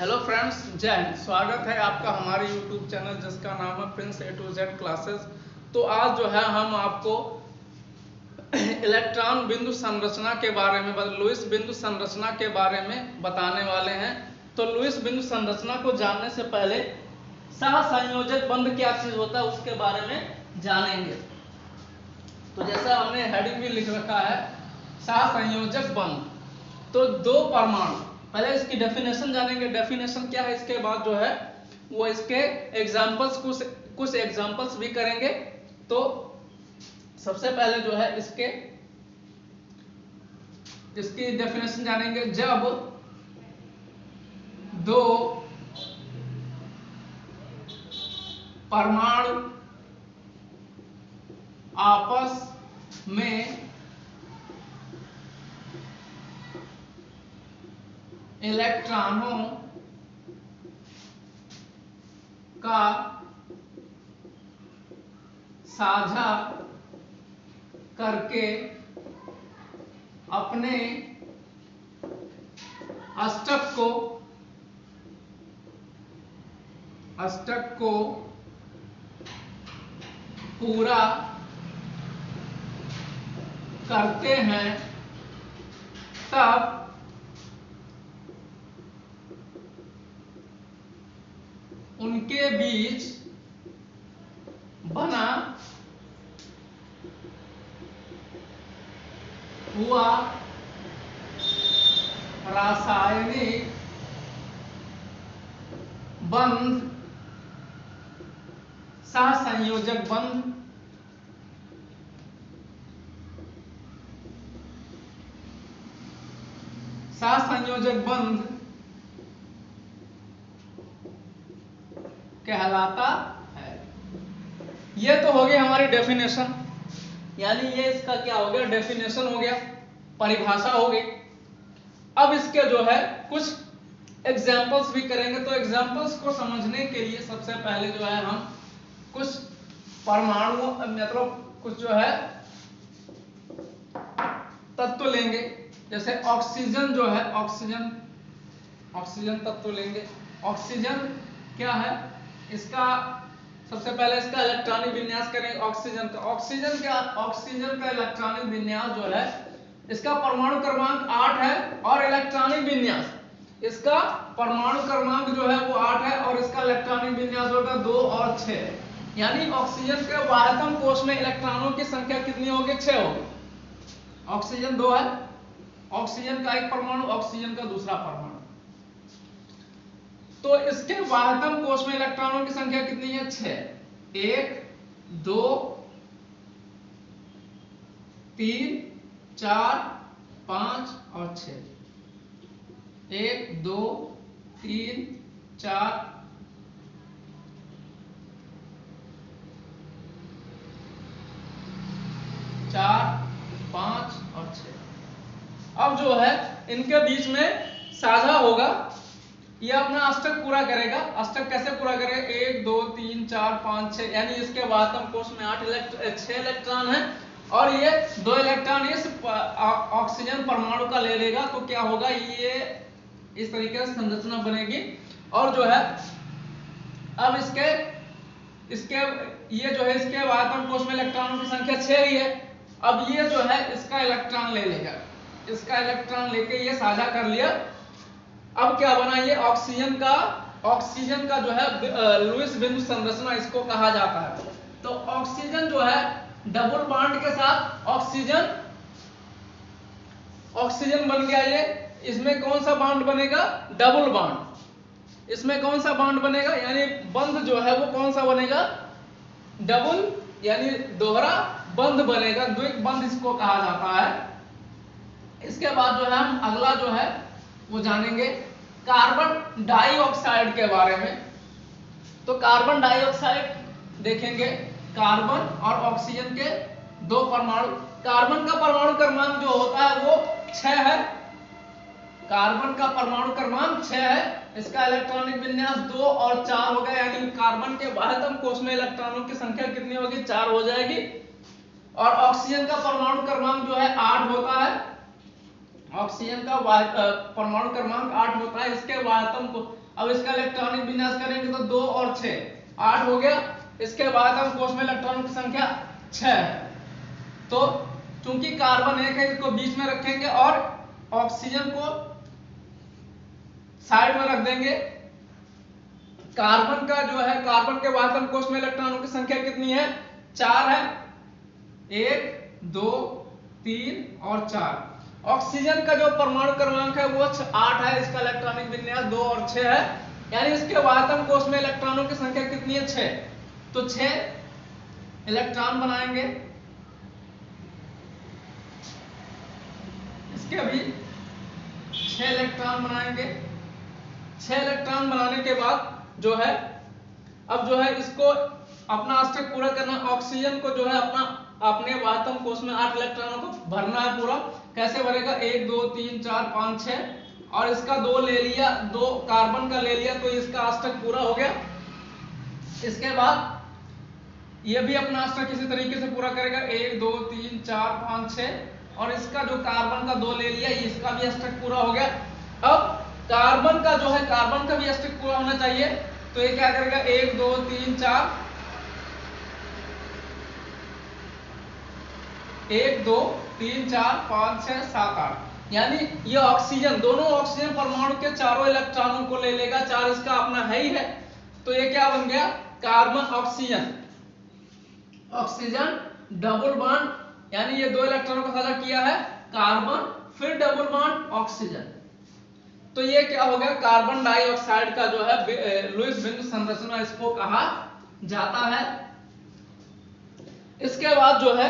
Hello friends, जय हिंद। स्वागत है आपका हमारे यूट्यूब चैनल जिसका नाम है Prince A to Z classes. तो आज जो है हम आपको इलेक्ट्रॉन बिंदु संरचना के बारे में, लुईस बिंदु संरचना के बारे में बताने वाले हैं। तो लुईस बिंदु संरचना को जानने से पहले सहसंयोजक बंध क्या चीज होता है उसके बारे में जानेंगे। तो जैसा हमने हेडिंग भी लिख रखा है, सहसंयोजक बंध। तो दो परमाणु, पहले इसकी डेफिनेशन जानेंगे, डेफिनेशन क्या है, इसके बाद जो है वो इसके एग्जांपल्स कुछ एग्जांपल्स भी करेंगे। तो सबसे पहले जो है इसकी डेफिनेशन जानेंगे। जब दो परमाणु आपस में इलेक्ट्रॉनों का साझा करके अपने अष्टक को पूरा करते हैं, तब उनके बीच बना हुआ रासायनिक बंध सहसंयोजक बंध कहलाता है। ये तो हो गई हमारी डेफिनेशन, यानी ये इसका क्या हो गया, डेफिनेशन हो गया, परिभाषा हो गई। अब इसके जो है कुछ एग्जांपल्स भी करेंगे। तो एग्जांपल्स को समझने के लिए सबसे पहले जो है हम कुछ परमाणु मतलब कुछ जो है तत्व लेंगे। जैसे ऑक्सीजन जो है, ऑक्सीजन तत्व लेंगे। ऑक्सीजन क्या है, इसका सबसे पहले इसका इलेक्ट्रॉनिक विन्यास करेंगे। ऑक्सीजन का इलेक्ट्रॉनिक विन्यास जो है, इसका परमाणु क्रमांक 8 है और इलेक्ट्रॉनिक विन्यास इसका परमाणु क्रमांक जो है वो 8 है और इसका इलेक्ट्रॉनिक विन्यास होगा 2 और 6। यानी ऑक्सीजन के वाहकम कोश में इलेक्ट्रॉनों की संख्या कितनी होगी, 6 होगी। ऑक्सीजन 2 है, ऑक्सीजन का एक परमाणु, ऑक्सीजन का दूसरा परमाणु। तो इसके वाहकम कोश में इलेक्ट्रॉनों की संख्या कितनी है, 6। 1 2 3 4 5 और 6। 1 2 3 4 5 और 6। अब जो है इनके बीच में साझा होगा, ये अपना अष्टक पूरा करेगा। अष्टक कैसे पूरा करेगा, 1 2 3 4 5 6, यानी इसके वाहकम कोश में 6 इलेक्ट्रॉन है और ये 2 इलेक्ट्रॉन इस ऑक्सीजन परमाणु का ले लेगा। तो क्या होगा, ये इस तरीके से संरचना बनेगी। और जो है अब ये जो है इसके वाहकम कोश में इलेक्ट्रॉनों की संख्या 6 ही है। अब ये जो है इसका इलेक्ट्रॉन ले लेगा, इसका इलेक्ट्रॉन लेके ये साझा कर लिया। अब क्या बना, ये ऑक्सीजन का जो है लुईस बिंदु संरचना इसको कहा जाता है। तो ऑक्सीजन जो है डबल बॉन्ड के साथ ऑक्सीजन बन गया। ये इसमें कौन सा बॉन्ड बनेगा, डबल बॉन्ड। इसमें कौन सा बॉन्ड बनेगा, यानी बंध जो है वो कौन सा बनेगा, डबल यानी दोहरा बंध बनेगा, द्विक बंध इसको कहा जाता है। इसके बाद जो है हम अगला जो है वो जानेंगे कार्बन डाइऑक्साइड के बारे में। तो कार्बन डाइऑक्साइड देखेंगे, कार्बन और ऑक्सीजन के 2 परमाणु। कार्बन का परमाणु क्रमांक जो होता है वो 6 है, कार्बन का परमाणु क्रमांक 6 है। इसका इलेक्ट्रॉनिक विन्यास 2 और 4 होगा, यानी कार्बन के वाहकम कोश में इलेक्ट्रॉनों की संख्या कितनी होगी, 4 हो जाएगी। और ऑक्सीजन का परमाणु क्रमांक जो है 8 होता है। ऑक्सीजन का परमाणु क्रमांक 8 होता है। इसके वातम को अब इसका इलेक्ट्रॉनिक विन्यास करेंगे तो 2 और 6 8 हो गया। इसके वातम कोष में इलेक्ट्रॉनों की संख्या 6 है। तो चूंकि कार्बन 1 है इसको बीच में रखेंगे और ऑक्सीजन को साइड में रख देंगे। कार्बन का जो है कार्बन के वातम कोष में इलेक्ट्रॉनों की संख्या कितनी है? 4 है। 1 2 3 और 4। ऑक्सीजन का जो परमाणु क्रमांक है वो 8 है। इसका इलेक्ट्रॉनिक विन्यास 2 और 6 है। यानी इसके वातम कोष में इलेक्ट्रॉनों की संख्या कितनी है? 6। तो 6 इलेक्ट्रॉन बनाएंगे। इसके भी 6 इलेक्ट्रॉन बनाएंगे। 6 इलेक्ट्रॉन बनाने के बाद जो है अब जो है इसको अपना अष्टक पूरा करना। ऑक्सीजन को जो है अपने वातम कोष में 8 इलेक्ट्रॉनों को भरना है पूरा। कैसे भरेगा? 1 2 3 4 5 6 और इसका 2 ले लिया, 2 कार्बन का ले लिया तो इसका अष्टक पूरा हो गया। इसके बाद ये भी अपना अष्टक इसी तरीके से पूरा करेगा 1 2 3 4 5 6 और इसका जो कार्बन का 2 ले लिया इसका भी अष्टक पूरा हो गया। अब कार्बन का जो है कार्बन का भी अष्टक पूरा होना चाहिए तो ये क्या करेगा? 1 2 3 4 1 2 3 4 5 6 7 8। यानी ये ऑक्सीजन दोनों ऑक्सीजन परमाणु के चारों इलेक्ट्रॉनों को ले लेगा। 4 इसका अपना है ही है। तो ये क्या बन गया? Carbon oxygen. Oxygen double bond यानी ये 2 इलेक्ट्रॉनों को साझा किया है कार्बन फिर डबल बॉन्ड ऑक्सीजन। तो ये क्या हो गया? कार्बन डाइऑक्साइड का जो है लुईस बिंदु संरचना इसको कहा जाता है। इसके बाद जो है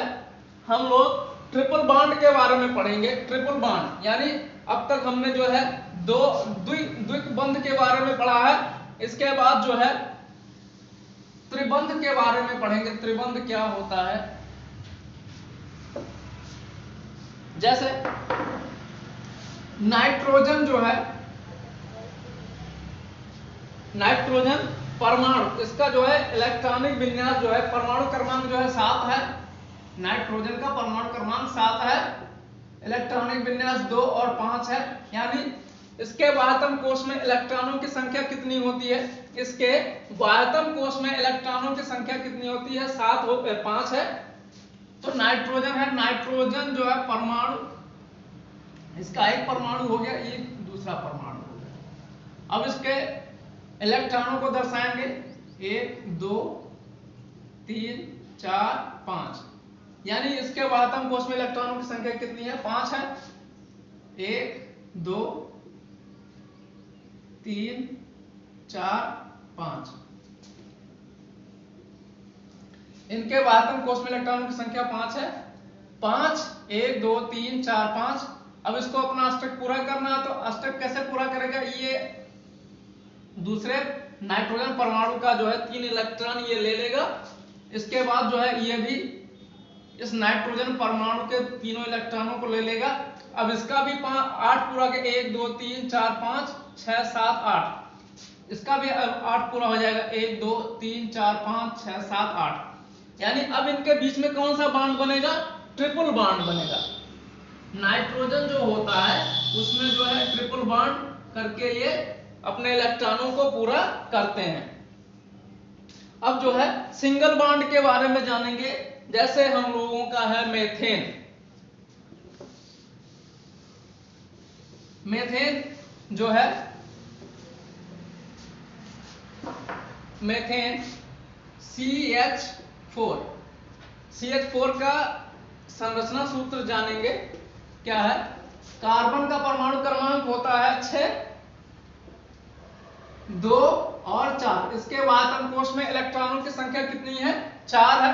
हम लोग ट्रिपल बॉन्ड के बारे में पढ़ेंगे। ट्रिपल बॉन्ड यानी अब तक हमने जो है द्विक बंध के बारे में पढ़ा है। इसके बाद जो है त्रिबंध के बारे में पढ़ेंगे। त्रिबंध क्या होता है? जैसे नाइट्रोजन जो है नाइट्रोजन परमाणु इसका जो है इलेक्ट्रॉनिक विन्यास जो है परमाणु क्रमांक जो है 7 है। नाइट्रोजन का परमाणु क्रमांक 7 है। इलेक्ट्रॉनिक विन्यास 2 और 5 है। यानी इसके वातम कोष में इलेक्ट्रॉनों की संख्या कितनी होती है? इसके वातम कोष में इलेक्ट्रॉनों की संख्या कितनी होती है? 5 है। तो नाइट्रोजन है। नाइट्रोजन जो है परमाणु इसका एक परमाणु हो गया, ये दूसरा परमाणु हो गया। अब इसके इलेक्ट्रॉनों को दर्शाएंगे 1 2 3 4 5। यानी इसके वातम कोष में इलेक्ट्रॉनों की संख्या कितनी है? 5 है। 1 2 3 4 5। इनके वातम कोष में इलेक्ट्रॉनों की संख्या 5 है। 5 1 2 3 4 5। अब इसको अपना अष्टक पूरा करना है तो अष्टक कैसे पूरा करेगा? ये दूसरे नाइट्रोजन परमाणु का जो है 3 इलेक्ट्रॉन ये ले लेगा। इसके बाद जो है ये भी इस नाइट्रोजन परमाणु के तीनों इलेक्ट्रॉनों को ले लेगा। अब इसका भी 8 पूरा के 1 2 3 4 5 6 7 8। इसका भी 8 पूरा हो जाएगा 1 2 3 4 5 6 7 8। यानी अब इनके बीच में कौन सा बॉन्ड बनेगा? ट्रिपल बॉन्ड बनेगा। नाइट्रोजन जो होता है उसमें जो है ट्रिपल बॉन्ड करके ये अपने इलेक्ट्रॉनों को पूरा करते हैं। अब जो है सिंगल बॉन्ड के बारे में जानेंगे। जैसे हम लोगों का है मेथेन। मेथेन जो है मेथेन CH4। CH4 का संरचना सूत्र जानेंगे। क्या है? कार्बन का परमाणु क्रमांक होता है 6 2 और 4। इसके वातम कोष में इलेक्ट्रॉनों की संख्या कितनी है? 4 है।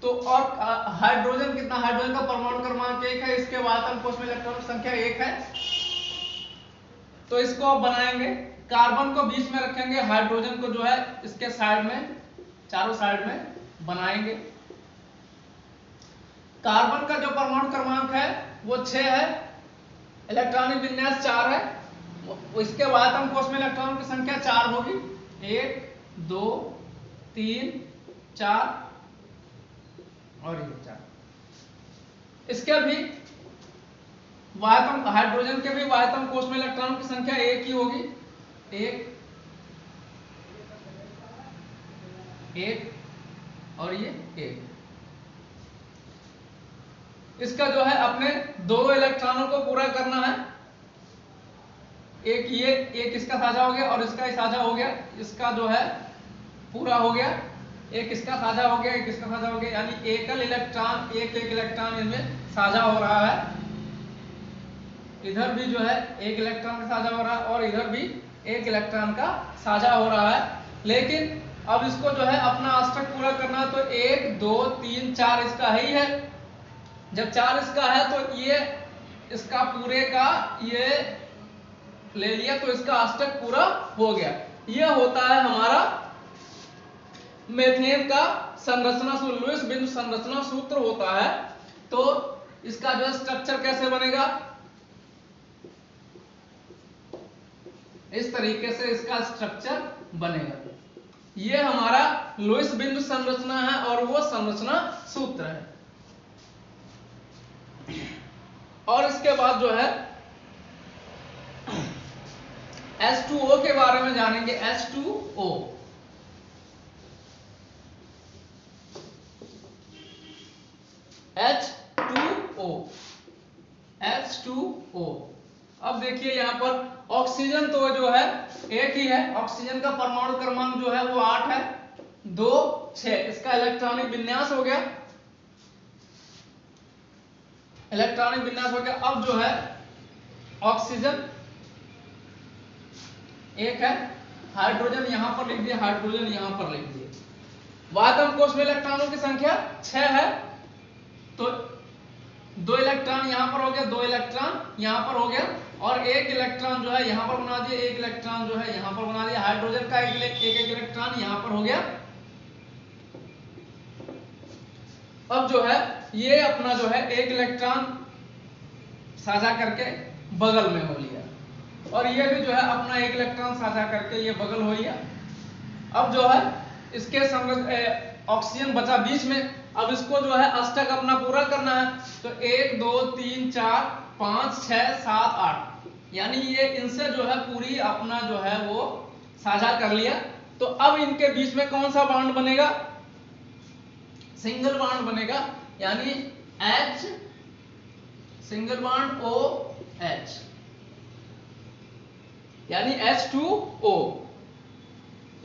तो और हाइड्रोजन कितना? हाइड्रोजन का परमाणु क्रमांक 1 है। इसके वातम कोष में इलेक्ट्रॉनों की संख्या 1 है। तो इसको अब बनाएंगे। कार्बन को बीच में रखेंगे, हाइड्रोजन को जो है इसके साइड में चारों साइड में बनाएंगे। कार्बन का जो परमाणु क्रमांक है वो 6 है। इलेक्ट्रॉनिक विन्यास 4 है। इसके वातम कोष में इलेक्ट्रॉनों की संख्या 4 होगी। 1 2 3 4 और ये 4। इसके भी वाहतम हाइड्रोजन के भी वाहतम कोष में इलेक्ट्रॉनों की संख्या एक ही होगी, एक और ये एक। इसका जो है अपने 2 इलेक्ट्रॉनों को पूरा करना है, एक ये एक इसका साझा हो गया और इसका ही साझा हो गया, इसका जो है पूरा हो गया, एक इसका साझा हो गया, एक इसका साझा हो गया, यानी एकल इलेक्ट्रॉन एक इलेक्ट्रॉन इनमें साझा हो रहा है। इधर भी जो है एक इलेक्ट्रॉन का साझा हो रहा है और इधर भी एक इलेक्ट्रॉन का साझा हो रहा है। लेकिन अब इसको जो है अपना अष्टक पूरा करना, तो 1 2 3 4 इसका ही है। जब 4 इसका है तो ये इसका पूरे का ये ले लिया, तो इसका अष्टक पूरा हो गया। यह होता है हमारा मेथेन का संरचना सूत्र, लुईस बिंदु संरचना सूत्र होता है। तो इसका जो स्ट्रक्चर कैसे बनेगा, इस तरीके से इसका स्ट्रक्चर बनेगा। यह हमारा लुईस बिंदु संरचना है और वो संरचना सूत्र है। और इसके बाद जो है H2O के बारे में जानेंगे। H2O अब देखिए यहां पर ऑक्सीजन तो जो है एक ही है, ऑक्सीजन का परमाणु क्रमांक जो है वो 8 है, 2 6 इसका इलेक्ट्रॉनिक विन्यास हो गया, इलेक्ट्रॉनिक विन्यास हो गया। अब जो है ऑक्सीजन एक है, हाइड्रोजन यहां पर लिख दिया, हाइड्रोजन यहां पर लिख दिया। वाहतम कोष में इलेक्ट्रॉनों की संख्या 6 है, तो 2 इलेक्ट्रॉन यहां पर हो गया, 2 इलेक्ट्रॉन यहां पर हो गया और एक इलेक्ट्रॉन जो है यहां पर बना दिया, एक इलेक्ट्रॉन जो है यहां पर बना दिया। हाइड्रोजन का एक इलेक्ट्रॉन यहां पर हो गया। अब जो है ये अपना जो है एक इलेक्ट्रॉन साझा करके बगल में हो लिया और ये भी जो है अपना एक इलेक्ट्रॉन साझा करके ये बगल हो लिया। अब जो है इसके ऑक्सीजन बचा बीच में, अब इसको जो है अष्टक अपना पूरा करना है, तो 1 2 3 4 5 6 7 8, यानी ये इनसे जो है पूरी अपना जो है वो साझा कर लिया। तो अब इनके बीच में कौन सा बॉन्ड बनेगा, सिंगल बॉन्ड बनेगा, यानी H सिंगल बॉन्ड OH, यानी H2O।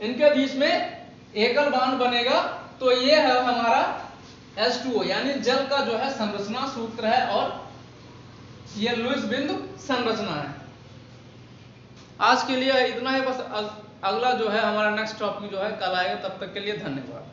इनके बीच में एकल बॉन्ड बनेगा, तो ये है हमारा H2O, यानी जल का जो है संरचना सूत्र है और ये लुईस बिंदु संरचना है। आज के लिए इतना ही बस, अगला जो है हमारा नेक्स्ट टॉपिक जो है कल आएगा। तब तक के लिए धन्यवाद।